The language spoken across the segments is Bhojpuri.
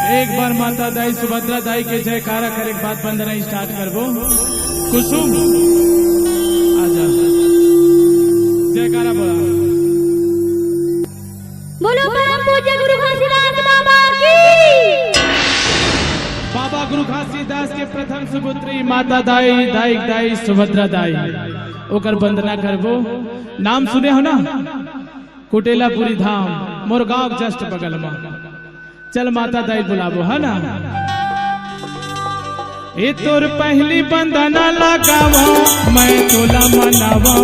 एक बार माता दाई सुभद्रा दाई के जयकारा कर एक बात वंदना स्टार्ट करबो। कुसुम आजा जयकारा बोला। बोलो परम पूज्य गुरु घासीदास बाबा की। बाबा गुरु घासीदास के प्रथम सुपुत्री माता दाई दाई सुभद्रा दाई ओकर वंदना करबो। नाम सुने हो ना, कुटेलापुरी धाम मोर गांव जस्ट बगल में। चल माता दाई बुलाबो है ना। ए तोर पहली बंदना लगावो मैं तोला मनावो,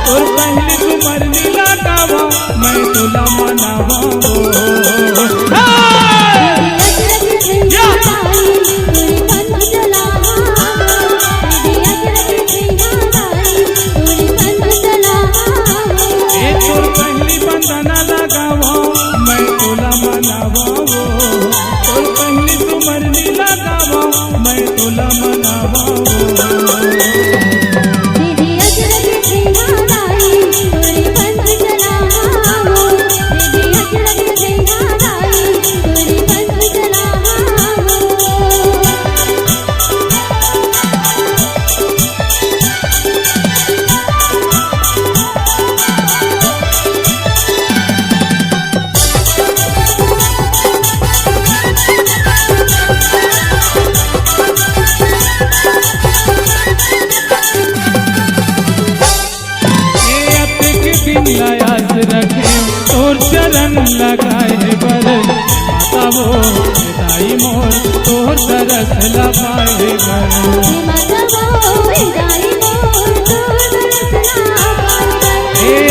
तोर पहली कुमरनी लगावो मैं तोला मनावो। तोर पहली बंदना लगावो मैं तोला मनावो, तोर पहली कुमरनी लगावो मैं तोला मनावो। लायास रखे तोर चरण लगाए बर माता वो दाई मोर तोर तरस लगाए बर।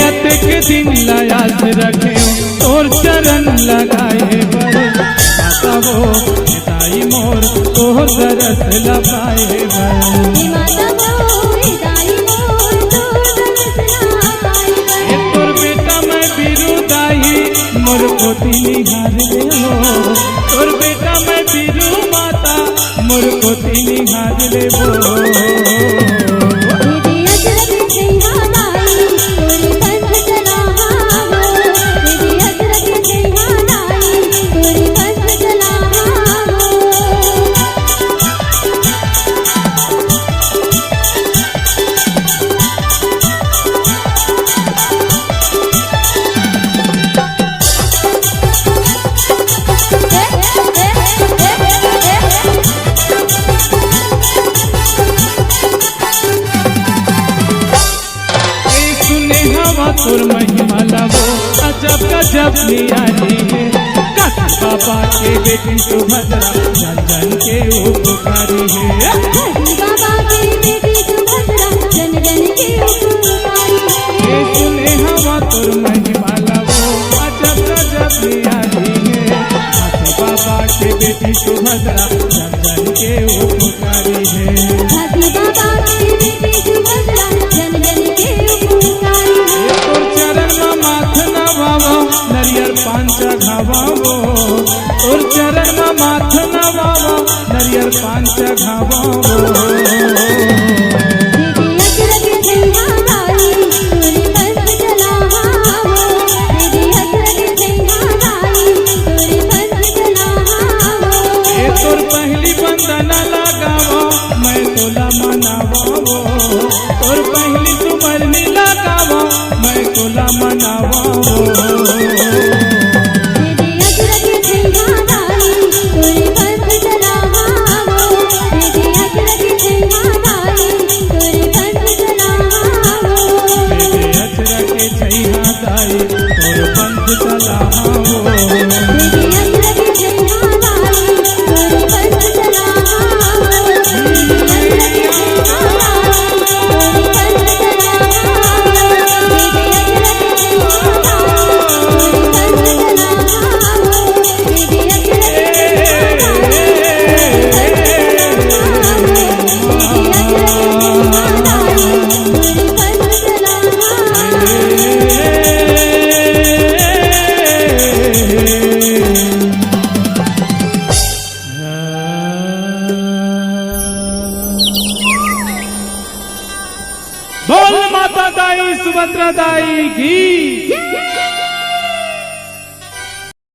अतेक दिन लायास रखे तोर चरण लगाए बर माता वो दाई मोर तोर तरस लगाए बर। मोर पोती निहार ले हो तोर बेटा मैं बीरू माता मोर पोती निहार ले हो। तोर महिमा लावो अजब गजब नियाली है। बाबा के बेटी सुभद्रा जन जन के उपकारी है। सुने हवा तोर महिमा लावो अजब गजब नियाली है। बाबा के बेटी सुभद्रा जन जन के उपकारी है। नरियर पांच घावावो और चरण में माथ नवावो नरियर पांच घावावो। तोर पहली बंदना लगावो मैं तोला मनावो, तोर पहली कुमरनी लगावो मैं तोला मनावो। बोल माता दाई सुभद्रा दाई की।